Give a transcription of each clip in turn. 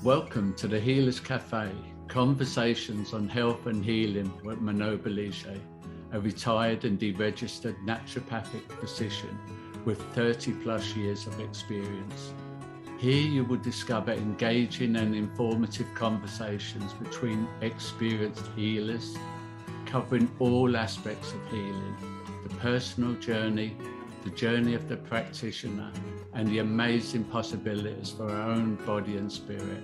Welcome to the Healers Café, conversations on health and healing with Manon Bolliger, a retired and deregistered naturopathic physician with 30 plus years of experience. Here you will discover engaging and informative conversations between experienced healers, covering all aspects of healing, the personal journey, the journey of the practitioner, and the amazing possibilities for our own body and spirit.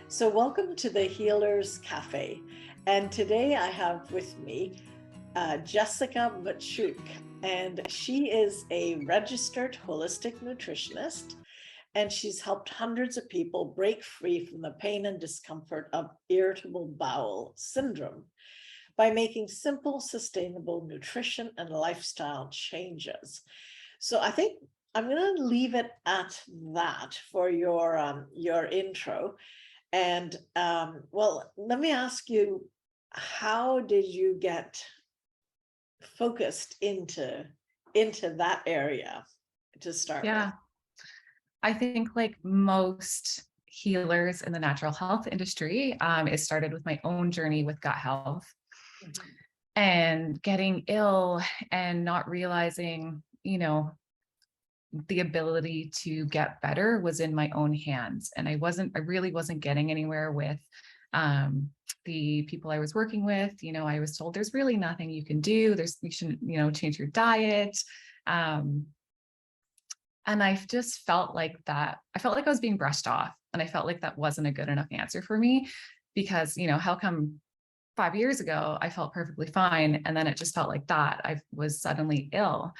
So welcome to the Healers Café. And today I have with me Jessica Mosiuk, and she is a registered holistic nutritionist, and she's helped hundreds of people break free from the pain and discomfort of irritable bowel syndrome by making simple, sustainable nutrition and lifestyle changes. So I think I'm going to leave it at that for your intro. And well, let me ask you, how did you get focused into that area to start with? I think like most healers in the natural health industry, it started with my own journey with gut health and getting ill and not realizing, the ability to get better was in my own hands. And I really wasn't getting anywhere with the people I was working with. I was told there's really nothing you can do. You shouldn't, change your diet. And I just felt like that. I felt like I was being brushed off, and I felt like that wasn't a good enough answer for me because, how come 5 years ago I felt perfectly fine, and then it just felt like that I was suddenly ill.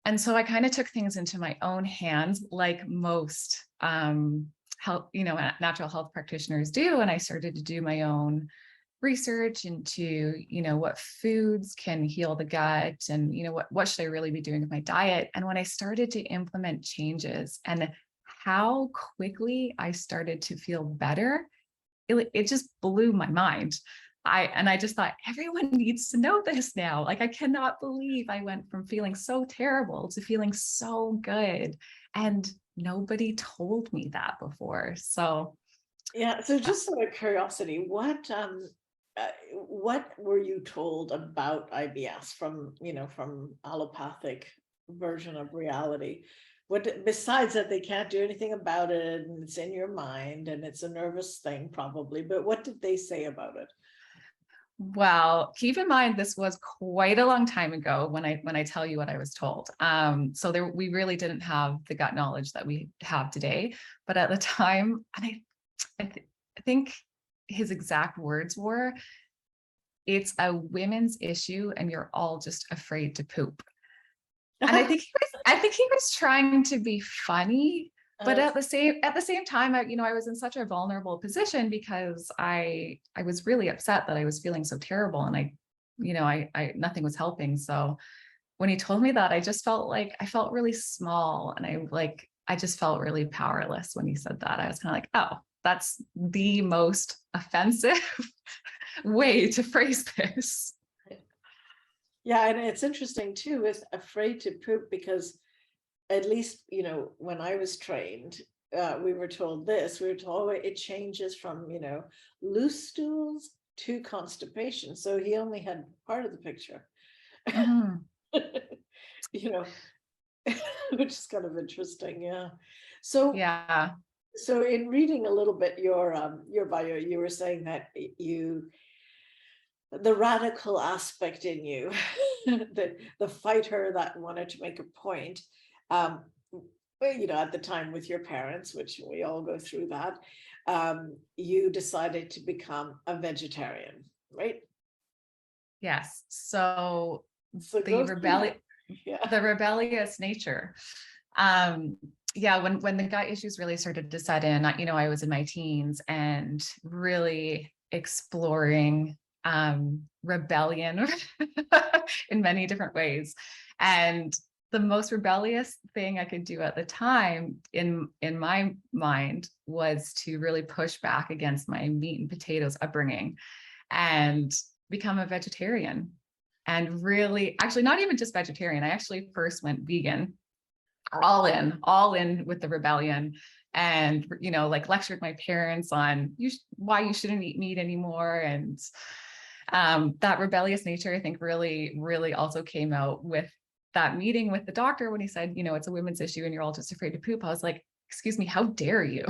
And so I kind of took things into my own hands, like most natural health practitioners do, and I started to do my own research into, what foods can heal the gut and, what should I really be doing with my diet. And when I started to implement changes and how quickly I started to feel better, it just blew my mind. I just thought everyone needs to know this now. Like, I cannot believe I went from feeling so terrible to feeling so good. And nobody told me that before. So yeah. So just out of curiosity, what were you told about IBS from allopathic version of reality? What, besides that they can't do anything about it and it's in your mind and it's a nervous thing probably, but what did they say about it? Well, keep in mind, this was quite a long time ago when I tell you what I was told. So we really didn't have the gut knowledge that we have today. But at the time, and I think his exact words were, "It's a women's issue and you're all just afraid to poop." And I think he was trying to be funny, but at the same time, I was in such a vulnerable position because I was really upset that I was feeling so terrible, and I nothing was helping. So when he told me that, I just felt like I felt really small, and I just felt really powerless when he said that. I was kind of like, oh, that's the most offensive way to phrase this. Yeah, and it's interesting too, is afraid to poop, because at least, when I was trained, we were told it changes from, loose stools to constipation. So he only had part of the picture, which is kind of interesting. Yeah. So, yeah. So in reading a little bit your bio, you were saying that the radical aspect in you, the fighter that wanted to make a point, at the time with your parents, which we all go through that, you decided to become a vegetarian, right? Yes. So the rebellious nature. When the gut issues really started to set in, I was in my teens and really exploring rebellion in many different ways. And the most rebellious thing I could do at the time in my mind was to really push back against my meat and potatoes upbringing and become a vegetarian. and really, actually not even just vegetarian. I actually first went vegan, all in with the rebellion, and, you know, like lectured my parents on why you shouldn't eat meat anymore. And that rebellious nature, I think, really, really also came out with that meeting with the doctor when he said, you know, it's a women's issue and you're all just afraid to poop. I was like, excuse me, how dare you?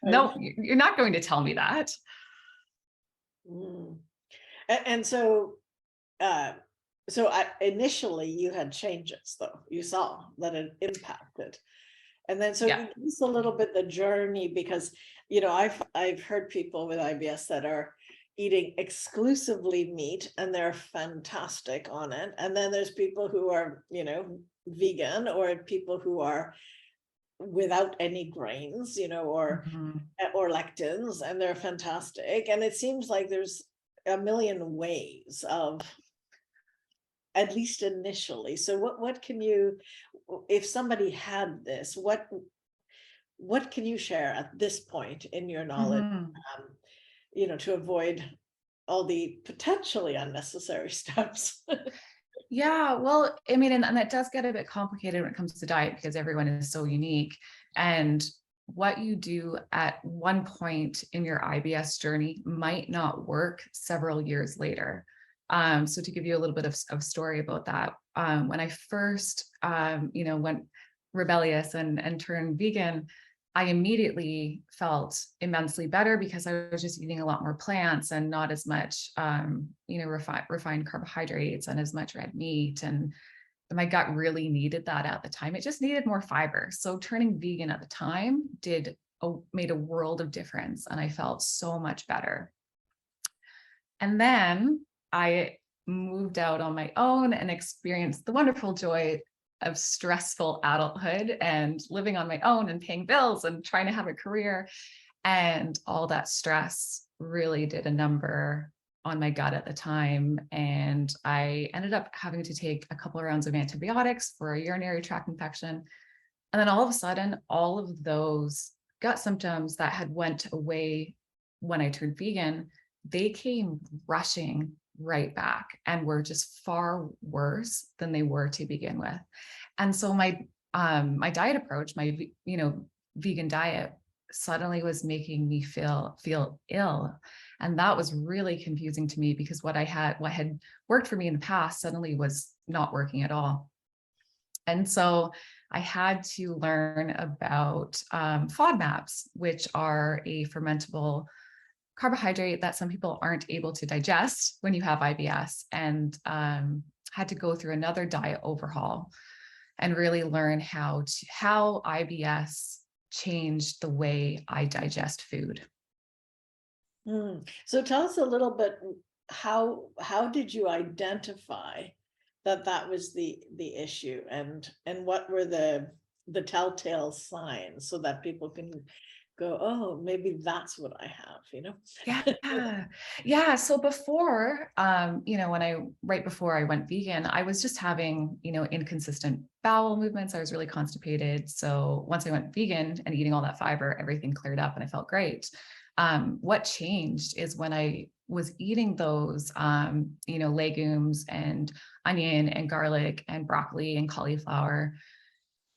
No, you're not going to tell me that. Mm. And so, initially you had changes, though you saw that it impacted, and then so Yeah. give us a little bit the journey, because you know I've heard people with IBS that are eating exclusively meat and they're fantastic on it, and then there's people who are, you know, vegan, or people who are without any grains, you know, Mhm. or lectins, and they're fantastic. And it seems like there's a million ways of, at least initially. So what can you, if somebody had this, what can you share at this point in your knowledge, Mhm. you know, to avoid all the potentially unnecessary steps? Yeah, well, I mean, and that does get a bit complicated when it comes to diet because everyone is so unique. And what you do at one point in your IBS journey might not work several years later. So to give you a little bit of story about that, when I first, you know, went rebellious and turned vegan, I immediately felt immensely better because I was just eating a lot more plants and not as much, you know, refined carbohydrates and as much red meat. And my gut really needed that at the time. It just needed more fiber. So turning vegan at the time made a world of difference, and I felt so much better. And then I moved out on my own and experienced the wonderful joy of stressful adulthood and living on my own and paying bills and trying to have a career. And all that stress really did a number on my gut at the time. And I ended up having to take a couple of rounds of antibiotics for a urinary tract infection. And then all of a sudden, all of those gut symptoms that had went away when I turned vegan, they came rushing right back and were just far worse than they were to begin with. And so my diet approach, my vegan diet, suddenly was making me feel ill. And that was really confusing to me because what had worked for me in the past suddenly was not working at all. And so I had to learn about FODMAPs, which are a fermentable carbohydrate that some people aren't able to digest when you have IBS, and had to go through another diet overhaul and really learn how IBS changed the way I digest food. So tell us a little bit, how did you identify that was the issue, and what were the telltale signs so that people can go, oh, maybe that's what I have, you know? Yeah. So before, right before I went vegan, I was just having, inconsistent bowel movements. I was really constipated. So once I went vegan and eating all that fiber, everything cleared up and I felt great. What changed is when I was eating those, legumes and onion and garlic and broccoli and cauliflower.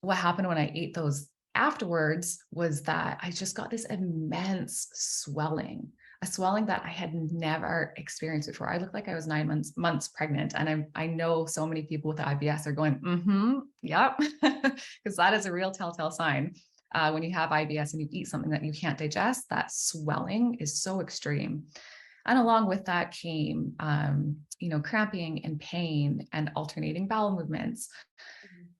What happened when I ate those afterwards was that I just got this immense swelling, a swelling that I had never experienced before. I looked like I was 9 months pregnant. And I know so many people with IBS are going, yep, because that is a real telltale sign. When you have IBS and you eat something that you can't digest, that swelling is so extreme. And along with that came, cramping and pain and alternating bowel movements.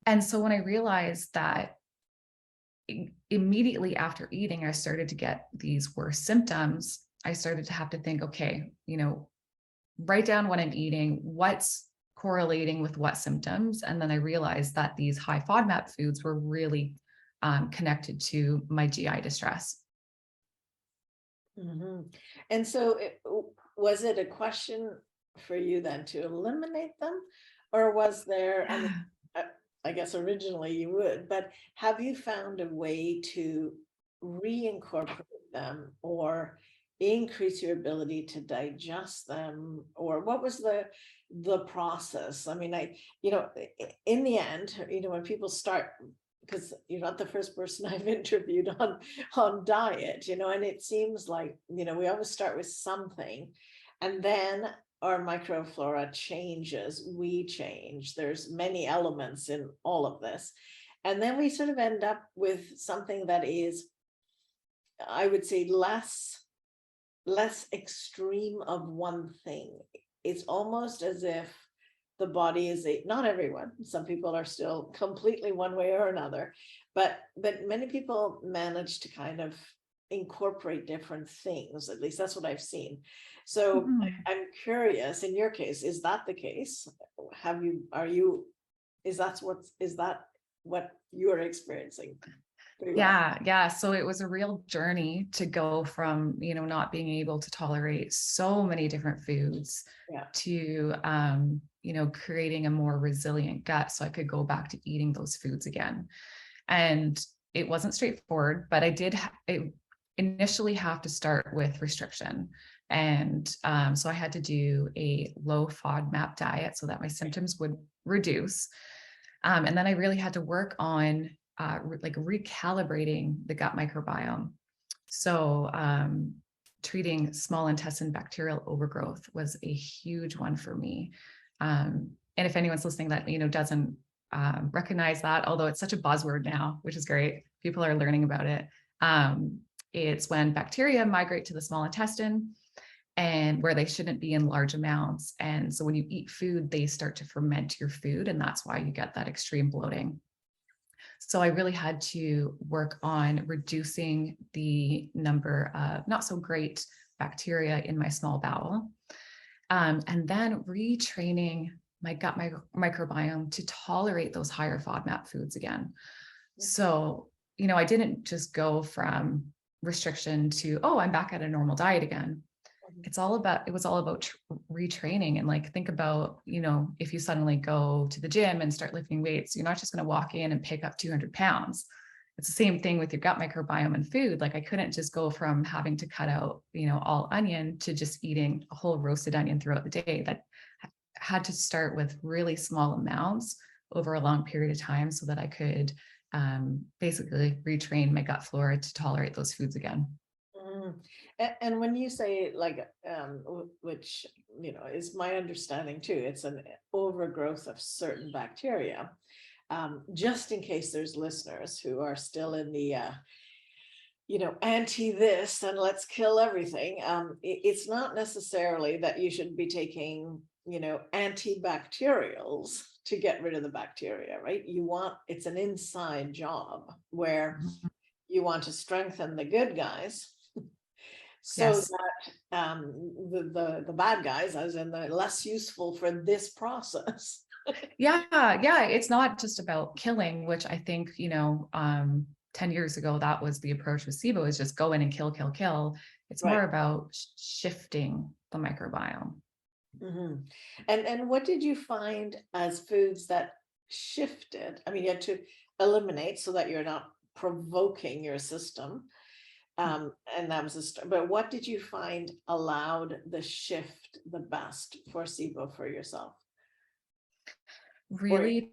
And so when I realized that immediately after eating, I started to get these worse symptoms, I started to have to think, okay, write down what I'm eating, what's correlating with what symptoms. And then I realized that these high FODMAP foods were really connected to my GI distress. Mm-hmm. And so was it a question for you then to eliminate them, or was there, I mean, I guess originally you would, but have you found a way to reincorporate them, or increase your ability to digest them, or what was the process? I mean, in the end, when people start, because you're not the first person I've interviewed on diet, and it seems like, we always start with something, and then our microflora changes, we change. There's many elements in all of this. And then we sort of end up with something that is, I would say, less extreme of one thing. It's almost as if the body is not everyone, some people are still completely one way or another, but many people manage to kind of incorporate different things. At least that's what I've seen. So I'm curious, in your case, is that the case? Is that what you're experiencing? Yeah. So it was a real journey to go from, not being able to tolerate so many different foods to, creating a more resilient gut so I could go back to eating those foods again. And it wasn't straightforward, but I did initially have to start with restriction. And so I had to do a low FODMAP diet so that my symptoms would reduce. And then I really had to work on recalibrating the gut microbiome. So treating small intestine bacterial overgrowth was a huge one for me. And if anyone's listening that, doesn't recognize that, although it's such a buzzword now, which is great, people are learning about it. It's when bacteria migrate to the small intestine and where they shouldn't be in large amounts. And so when you eat food, they start to ferment your food, and that's why you get that extreme bloating. So I really had to work on reducing the number of not so great bacteria in my small bowel, and then retraining my gut microbiome to tolerate those higher FODMAP foods again. So, I didn't just go from restriction to, I'm back at a normal diet again. It was all about retraining. And think about, if you suddenly go to the gym and start lifting weights, you're not just going to walk in and pick up 200 pounds. It's the same thing with your gut microbiome and food. I couldn't just go from having to cut out, all onion to just eating a whole roasted onion throughout the day. That had to start with really small amounts over a long period of time so that I could basically retrain my gut flora to tolerate those foods again. And when you say which, is my understanding too, it's an overgrowth of certain bacteria. Just in case there's listeners who are still in the, anti this and let's kill everything. It's not necessarily that you should be taking, antibacterials to get rid of the bacteria, right? It's an inside job where you want to strengthen the good guys so that the bad guys, as in the less useful for this process. Yeah. It's not just about killing, which I think, 10 years ago, that was the approach with SIBO, is just go in and kill. It's more about shifting the microbiome. And what did you find as foods that shifted? I mean, you had to eliminate so that you're not provoking your system. And that was but what did you find allowed the shift the best for SIBO for yourself? Really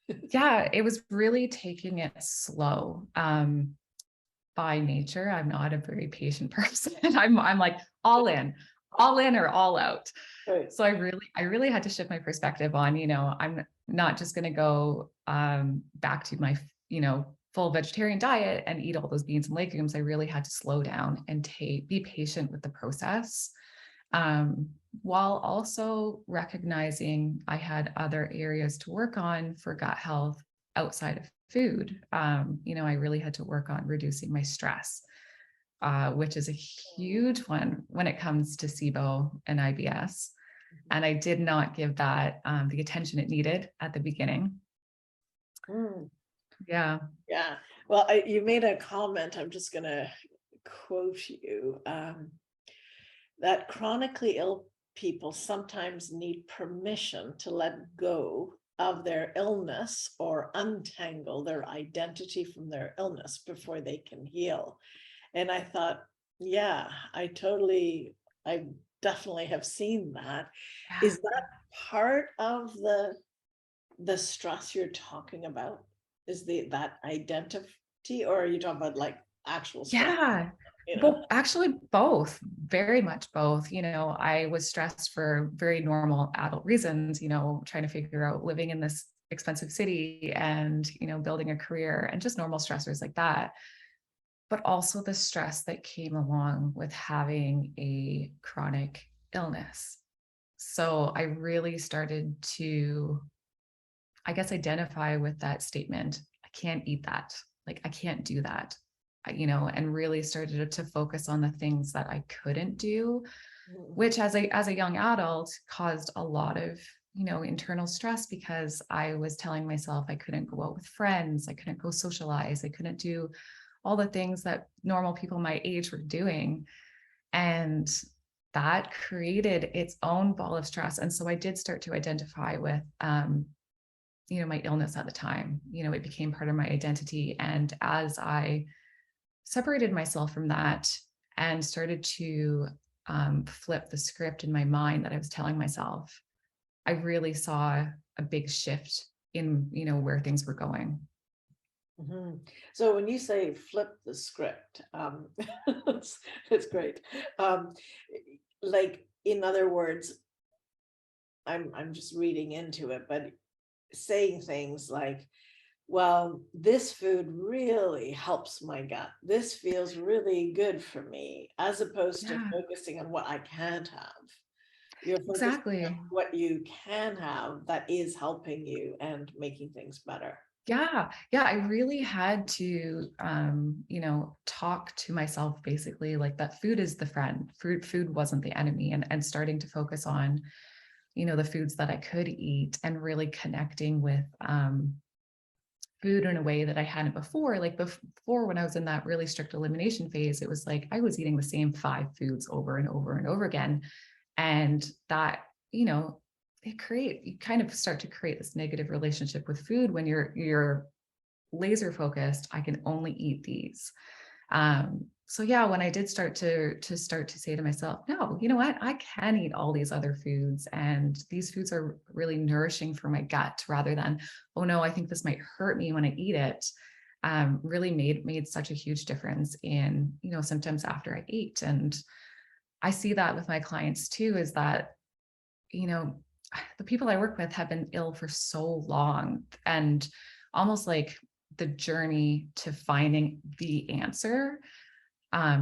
it was really taking it slow. By nature, I'm not a very patient person. I'm like all in or all out. Right. So I really had to shift my perspective on, I'm not just going to go back to my, full vegetarian diet and eat all those beans and legumes. I really had to slow down and be patient with the process, while also recognizing I had other areas to work on for gut health outside of food. I really had to work on reducing my stress, which is a huge one when it comes to SIBO and IBS. And I did not give that the attention it needed at the beginning. Yeah. Well, you made a comment. I'm just going to quote you, that chronically ill people sometimes need permission to let go of their illness or untangle their identity from their illness before they can heal. And I thought, Yeah, I definitely have seen that. Yeah. Is that part of the stress you're talking about? Is that identity, or are you talking about like actual stress, Yeah. you know? Well, actually both, very much both. I was stressed for very normal adult reasons, trying to figure out living in this expensive city and, building a career and just normal stressors like that. But also the stress that came along with having a chronic illness. So I really started to, I guess, identify with that statement. I can't eat that. Like, I can't do that, and really started to focus on the things that I couldn't do, Mm. which as a young adult caused a lot of, internal stress, because I was telling myself I couldn't go out with friends. I couldn't go socialize. I couldn't do all the things that normal people my age were doing. And that created its own ball of stress. And so I did start to identify with, my illness at the time. It became part of my identity. And as I separated myself from that and started to flip the script in my mind that I was telling myself, I really saw a big shift in, where things were going. Mhm. So when you say flip the script, it's great. Um, like in other words, I'm just reading into it, but saying things like, well, this food really helps my gut. This feels really good for me, as opposed to Yeah, focusing on what I can't have. You're focusing on exactly. what you can have that is helping you and making things better. Yeah. Yeah. I really had to, talk to myself basically like that food is the friend. Food wasn't the enemy, and starting to focus on, the foods that I could eat and really connecting with, food in a way that I hadn't before. Like before, when I was in that really strict elimination phase, it was like I was eating the same 5 foods over and over and over again. And that, you kind of start to create this negative relationship with food when you're laser focused. I can only eat these. So yeah, when I did start to say to myself, no, you know what, I can eat all these other foods, and these foods are really nourishing for my gut, rather than, oh no, I think this might hurt me when I eat it. Really made such a huge difference in, symptoms after I ate. And I see that with my clients too, is that, you know, the people I work with have been ill for so long, and almost like the journey to finding the answer,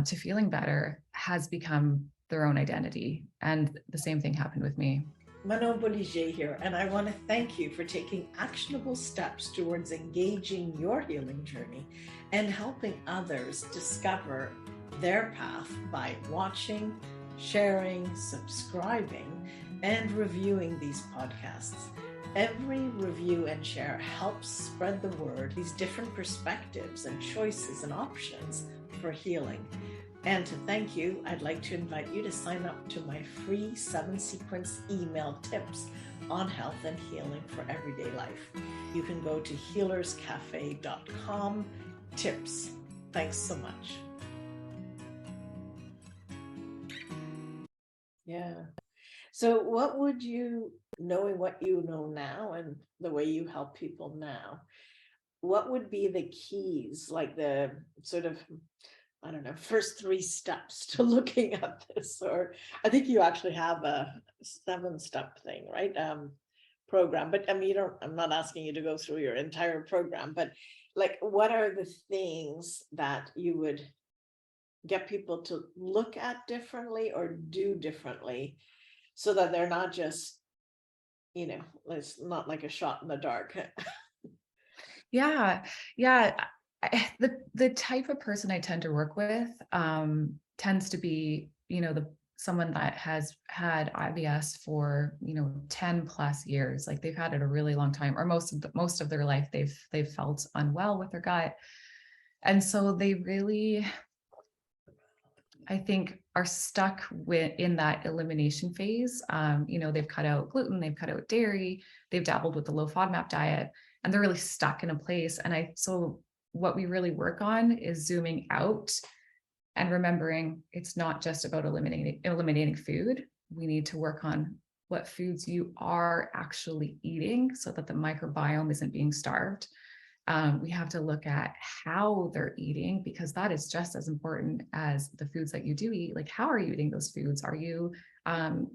to feeling better, has become their own identity. And the same thing happened with me. Manon Bolliger here, and I want to thank you for taking actionable steps towards engaging your healing journey and helping others discover their path by watching, sharing, subscribing, and reviewing these podcasts. Every review and share helps spread the word, these different perspectives and choices and options for healing. And to thank you, I'd like to invite you to sign up to my free 7-sequence email tips on health and healing for everyday life. You can go to healerscafe.com tips. Thanks so much. Yeah. So what would you, knowing what you know now and the way you help people now, what would be the keys, like the sort of, I don't know, first 3 steps to looking at this? Or I think you actually have a 7-step thing, right? Program. But I mean, I'm not asking you to go through your entire program, but like, what are the things that you would get people to look at differently or do differently, so that they're not just, it's not like a shot in the dark? Yeah. Yeah. The type of person I tend to work with, tends to be, someone that has had IBS for, 10 plus years. Like they've had it a really long time, or most of their life, they've felt unwell with their gut. And so they really, I think, are stuck in that elimination phase. They've cut out gluten, they've cut out dairy, they've dabbled with the low FODMAP diet, and they're really stuck in a place. So what we really work on is zooming out and remembering it's not just about eliminating food. We need to work on what foods you are actually eating so that the microbiome isn't being starved. We have to look at how they're eating, because that is just as important as the foods that you do eat. Like, how are you eating those foods? Are you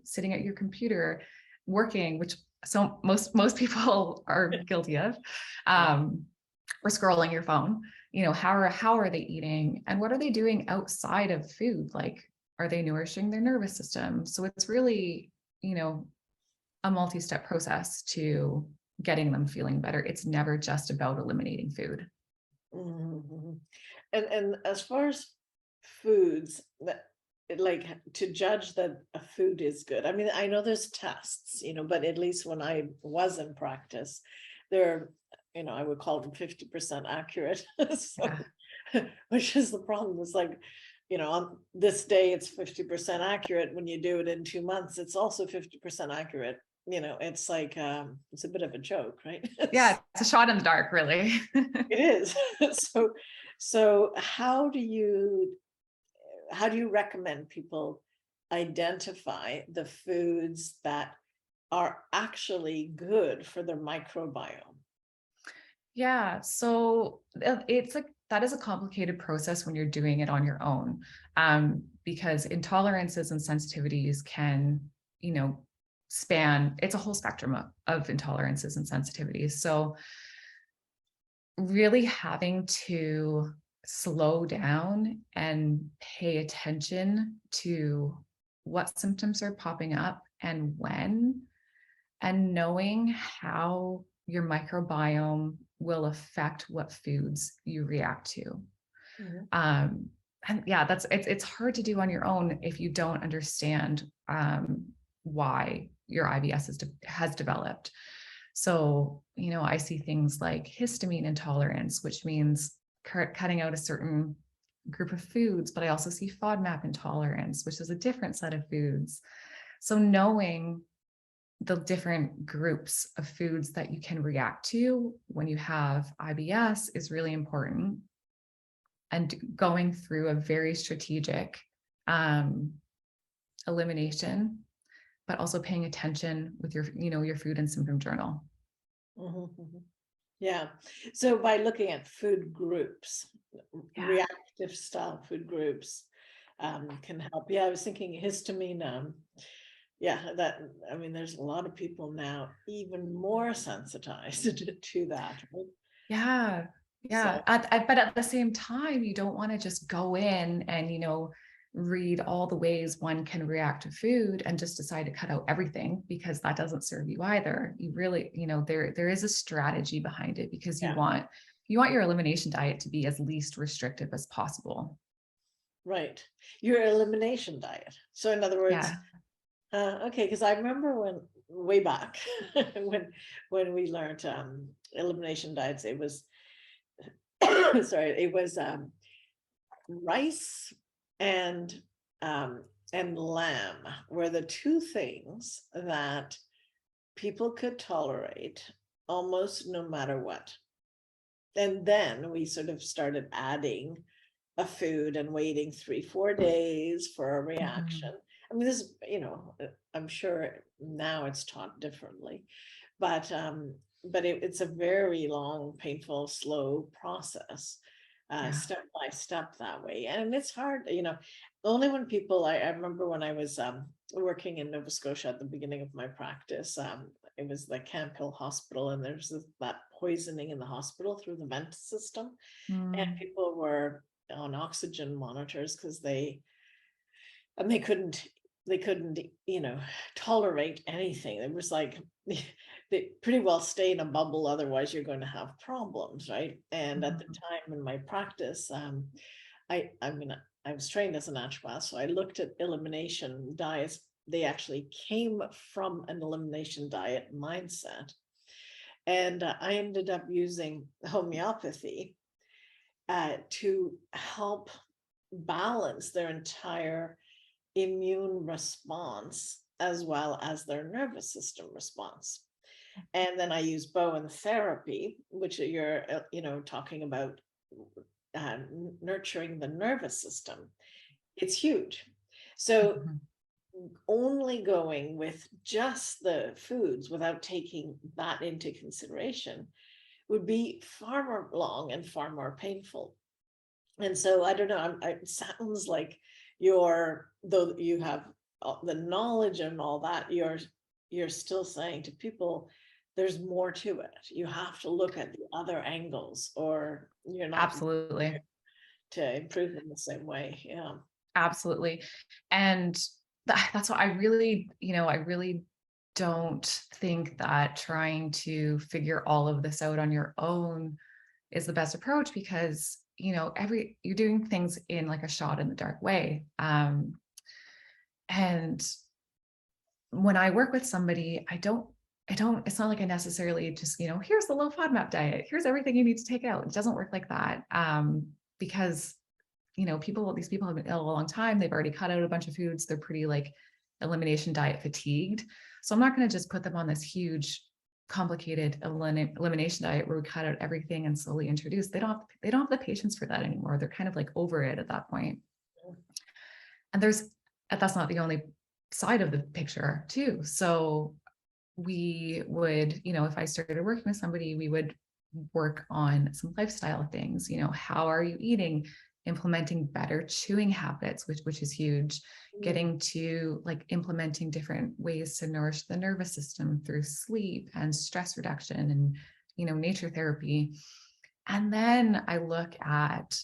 sitting at your computer working, which so most people are guilty of, or scrolling your phone? How are they eating, and what are they doing outside of food? Like, are they nourishing their nervous system? So it's really, a multi-step process to getting them feeling better. It's never just about eliminating food. Mm-hmm. And as far as foods that, like, to judge that a food is good, I mean, I know there's tests, but at least when I was in practice, there, I would call them 50% accurate. So, which is the problem. It's like, on this day it's 50% accurate. When you do it in 2 months, it's also 50% accurate. It's like, it's a bit of a joke, right? Yeah, it's a shot in the dark, really. It is. So how do you recommend people identify the foods that are actually good for their microbiome? Yeah, so that is a complicated process when you're doing it on your own, because intolerances and sensitivities can, it's a whole spectrum of intolerances and sensitivities. So really having to slow down and pay attention to what symptoms are popping up and when, and knowing how your microbiome will affect what foods you react to. Mm-hmm. And yeah, it's hard to do on your own if you don't understand why your IBS has developed. So, I see things like histamine intolerance, which means cutting out a certain group of foods, but I also see FODMAP intolerance, which is a different set of foods. So knowing the different groups of foods that you can react to when you have IBS is really important. And going through a very strategic elimination, but also paying attention with your food and symptom journal. Mm-hmm. Yeah. So by looking at food groups, reactive style food groups can help. Yeah, I was thinking histamine. There's a lot of people now even more sensitized to that. Right? Yeah. Yeah. So, but at the same time, you don't want to just go in and, read all the ways one can react to food and just decide to cut out everything, because that doesn't serve you either. You really, there is a strategy behind it, because you want your elimination diet to be as least restrictive as possible. Right. Your elimination diet. So in other words, okay, because I remember when way back when we learned elimination diets, it was rice and lamb were the two things that people could tolerate almost no matter what. And then we sort of started adding a food and waiting 3-4 days for a reaction. Mm-hmm. I mean, this, I'm sure now it's taught differently, but it's a very long, painful, slow process, step by step that way. And it's hard, only when people, I remember when I was working in Nova Scotia at the beginning of my practice, it was the Camp Hill Hospital, and there's that poisoning in the hospital through the vent system. And people were on oxygen monitors because they couldn't tolerate anything. It was like they pretty well stay in a bubble, otherwise you're going to have problems, right? And at the time in my practice, I was trained as a naturopath, so I looked at elimination diets. They actually came from an elimination diet mindset, and I ended up using homeopathy to help balance their entire immune response as well as their nervous system response. And then I use Bowen therapy, which you're talking about nurturing the nervous system. It's huge. So Mhm. only going with just the foods without taking that into consideration would be far more long and far more painful. And so I don't know, it sounds like though you have the knowledge and all that, you're still saying to people, there's more to it. You have to look at the other angles, or you're not Absolutely. to improve in the same way. Yeah. Absolutely. And that's why I really don't think that trying to figure all of this out on your own is the best approach, because, you're doing things in like a shot in the dark way. And when I work with somebody, it's not like I necessarily just, here's the low FODMAP diet, here's everything you need to take out. It doesn't work like that. Because these people have been ill a long time. They've already cut out a bunch of foods. They're pretty like elimination diet fatigued. So I'm not going to just put them on this huge, complicated elimination diet where we cut out everything and slowly introduce. They don't have the patience for that anymore. They're kind of like over it at that point. And that's not the only side of the picture too. So we would, if I started working with somebody, we would work on some lifestyle things. How are you eating? Implementing better chewing habits, which is huge. Getting to like implementing different ways to nourish the nervous system through sleep and stress reduction and, nature therapy. And then I look at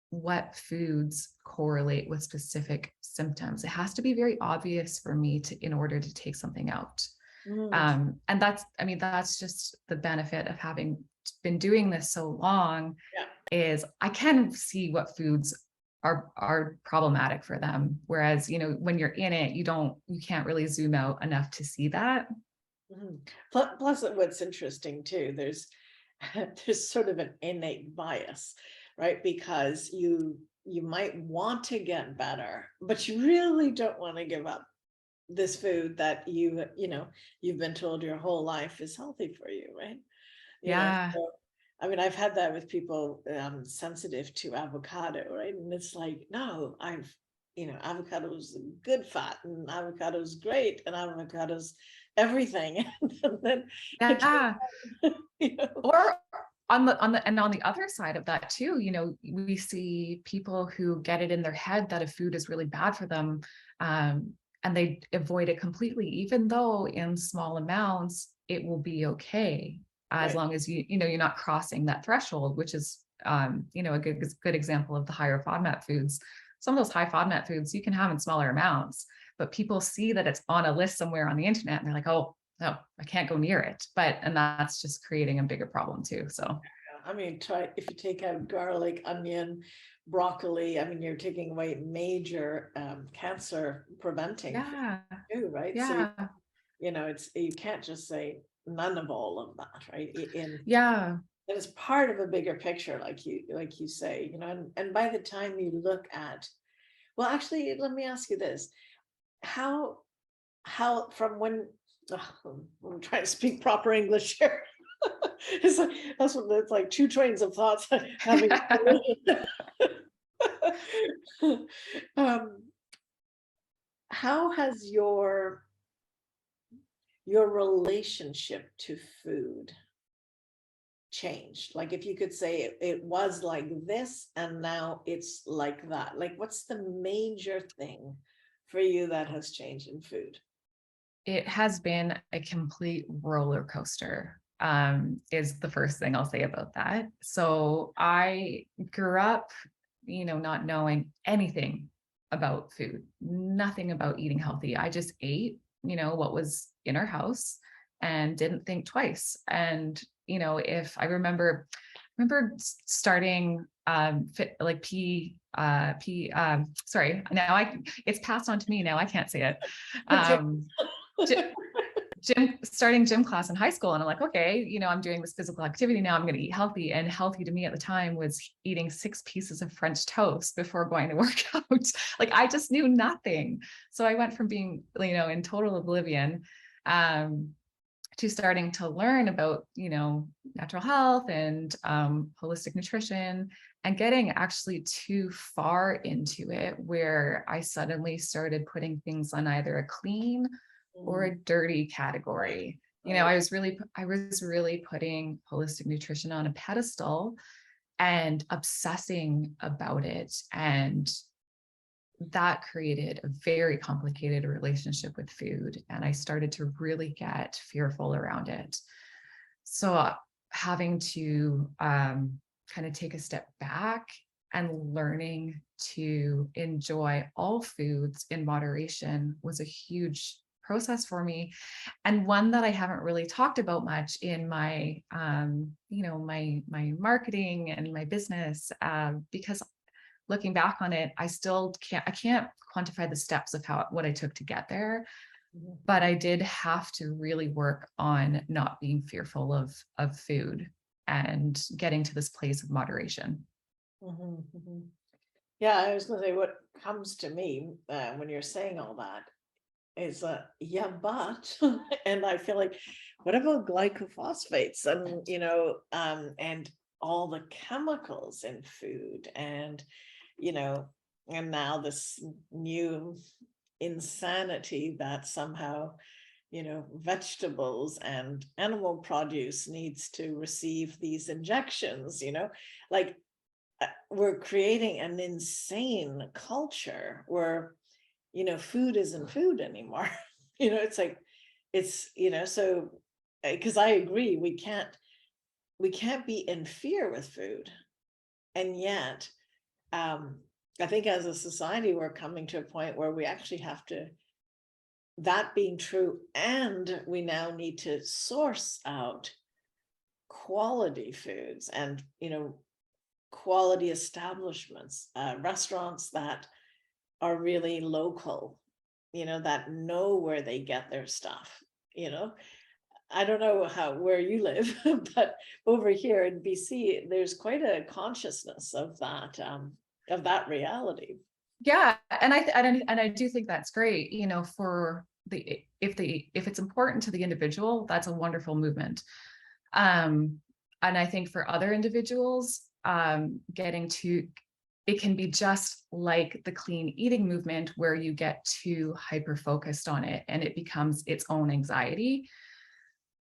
what foods correlate with specific symptoms. It has to be very obvious for me in order to take something out. And that's just the benefit of having been doing this so long. Yeah. Is I can see what foods are problematic for them. Whereas, when you're in it, you can't really zoom out enough to see that. Plus, what's interesting too, there's sort of an innate bias, right? Because you might want to get better, but you really don't want to give up this food that you've been told your whole life is healthy for you, right? So, I mean, I've had that with people sensitive to avocado, right? And it's like, no, avocado is good fat, and avocado is great, and avocado's everything. And then Or on the other side of that too, we see people who get it in their head that a food is really bad for them, and they avoid it completely, even though in small amounts it will be okay, as long as you're not crossing that threshold, which is a good example of the higher FODMAP foods. Some of those high FODMAP foods you can have in smaller amounts, but people see that it's on a list somewhere on the internet and they're like, oh no, I can't go near it. And that's just creating a bigger problem too. So I mean, if you take out garlic, onion, broccoli, I mean, you're taking away major cancer preventing too, right? So you can't just say none of all of that, right? It is part of a bigger picture, like you say, and by the time you look at, well, actually, let me ask you this: how from when I'm trying to speak proper English here. It's like two trains of thoughts having. How has your relationship to food changed? Like, if you could say it was like this and now it's like that, like what's the major thing for you that has changed in food? it has been a complete roller coaster, is the first thing I'll say about that. So I grew up, not knowing anything about food, nothing about eating healthy. I just ate, what was in our house and didn't think twice. And, if I remember starting sorry, now it's passed on to me now, I can't say it. Starting gym class in high school, and I'm like, okay, I'm doing this physical activity now, I'm going to eat healthy. And healthy to me at the time was eating 6 pieces of French toast before going to work out. Like, I just knew nothing. So I went from being, in total oblivion, to starting to learn about, natural health and holistic nutrition. and getting actually too far into it, where I suddenly started putting things on either a clean or a dirty category. You know, I was really putting holistic nutrition on a pedestal and obsessing about it. And that created a very complicated relationship with food. And I started to really get fearful around it. So having to kind of take a step back and learning to enjoy all foods in moderation was a huge process for me, and one that I haven't really talked about much in my my marketing and my business, because looking back on it, I can't quantify the steps of what I took to get there, but I did have to really work on not being fearful of food and getting to this place of moderation. Yeah, I was going to say, what comes to me when you're saying all that is yeah, but and I feel like, what about glycophosphates and and all the chemicals in food, and and now this new insanity that somehow vegetables and animal produce needs to receive these injections, like we're creating an insane culture where food isn't food anymore. It's like, it's so, because I agree, we can't be in fear with food, and yet I think as a society we're coming to a point where we actually have to, that being true, and we now need to source out quality foods and quality establishments, restaurants that are really local, that know where they get their stuff. I don't know where you live, but over here in BC, there's quite a consciousness of that reality. Yeah, and I do think that's great. For if it's important to the individual, that's a wonderful movement. And I think for other individuals, it can be just like the clean eating movement, where you get too hyper focused on it and it becomes its own anxiety.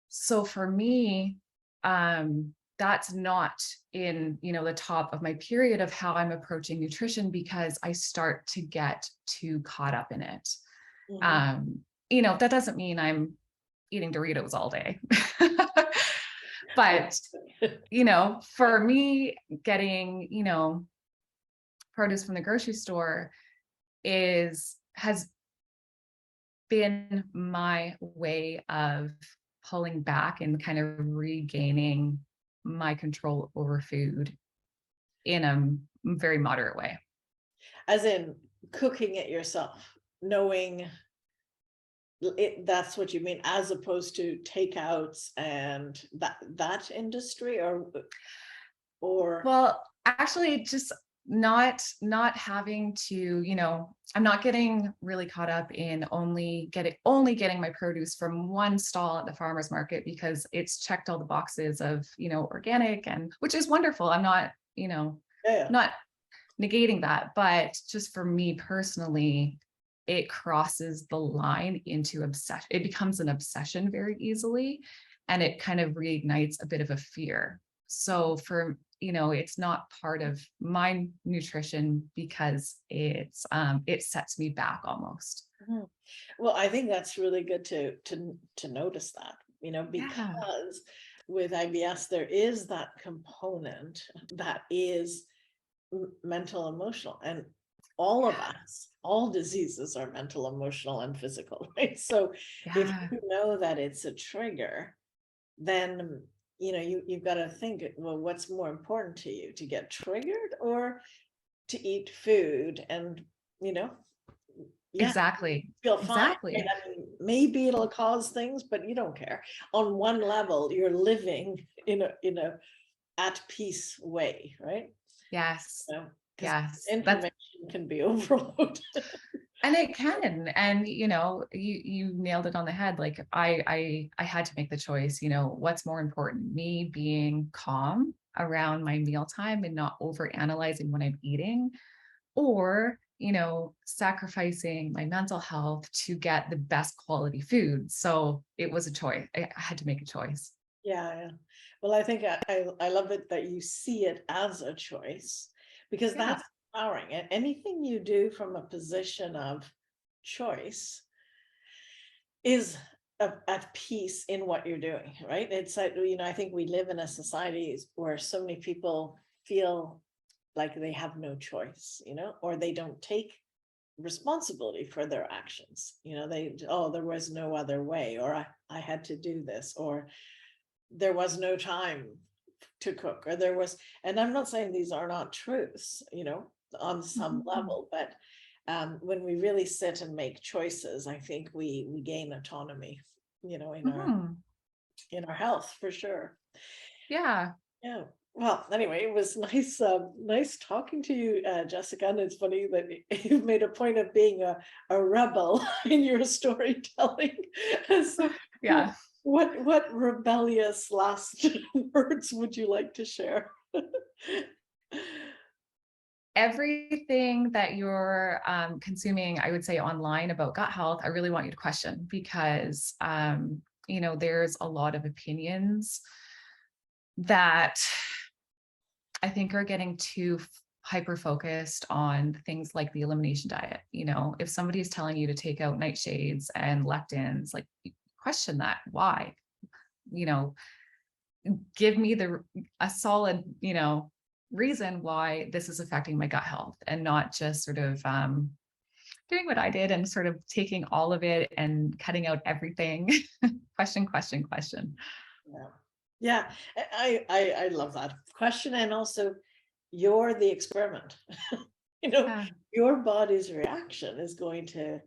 So for me, that's not in the top of my period of how I'm approaching nutrition, because I start to get too caught up in it. That doesn't mean I'm eating Doritos all day. But for me, getting produce from the grocery store has been my way of pulling back and kind of regaining my control over food in a very moderate way. As in cooking it yourself, knowing that's what you mean, as opposed to takeouts and that industry, or well, actually, just not having to, I'm not getting really caught up in only getting my produce from one stall at the farmer's market because it's checked all the boxes of organic, and which is wonderful. I'm not not negating that, but just for me personally, it crosses the line into obsession. It becomes an obsession very easily, and it kind of reignites a bit of a fear. So for it's not part of my nutrition because it sets me back almost. Well, I think that's really good to notice that, because with IBS there is that component that is mental, emotional, and all of us, all diseases are mental, emotional, and physical, right? So if you know that it's a trigger, then you've got to think, well, what's more important to you, to get triggered or to eat food and exactly feel fine. Exactly. Right? I mean, maybe it'll cause things, but you don't care. On one level, you're living in a at peace way, right? Yes. Yes. Information can be overload. And it can, and you nailed it on the head. Like I had to make the choice, what's more important, me being calm around my mealtime and not over analyzing what I'm eating, or, sacrificing my mental health to get the best quality food. So it was a choice. I had to make a choice. Yeah. Well, I think I love it that you see it as a choice, because Yeah. that's empowering. And anything you do from a position of choice is at peace in what you're doing, right? It's like, I think we live in a society where so many people feel like they have no choice, or they don't take responsibility for their actions. There was no other way, or I had to do this, or there was no time to cook, or and I'm not saying these are not truths, on some level, but when we really sit and make choices, I think we gain autonomy, in our health, for sure. Yeah. Yeah. Well, anyway, it was nice talking to you, Jessica. And it's funny that you've made a point of being a rebel in your storytelling. So, Yeah. What rebellious last words would you like to share? Everything that you're consuming, I would say, online about gut health, I really want you to question, because, there's a lot of opinions that I think are getting too hyper-focused on things like the elimination diet. If somebody is telling you to take out nightshades and lectins, like, question that. Why? Give me a solid, reason why this is affecting my gut health, and not just sort of doing what I did and sort of taking all of it and cutting out everything. Question. Yeah, I love that question. And also, you're the experiment. Your body's reaction is going to,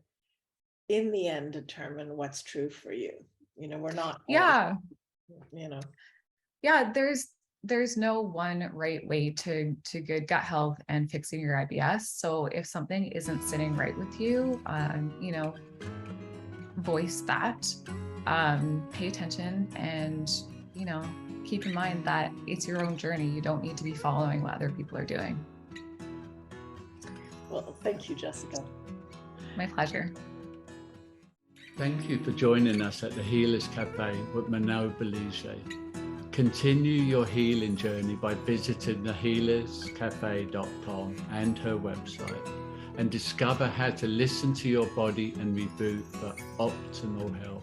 in the end, determine what's true for you. We're not. Yeah. Yeah, there's no one right way to good gut health and fixing your IBS. So if something isn't sitting right with you, voice that, pay attention, and, keep in mind that it's your own journey. You don't need to be following what other people are doing. Well, thank you, Jessica. My pleasure. Thank you for joining us at the Healers Café with Manon Bolliger. Continue your healing journey by visiting thehealerscafe.com and her website, and discover how to listen to your body and reboot for optimal health.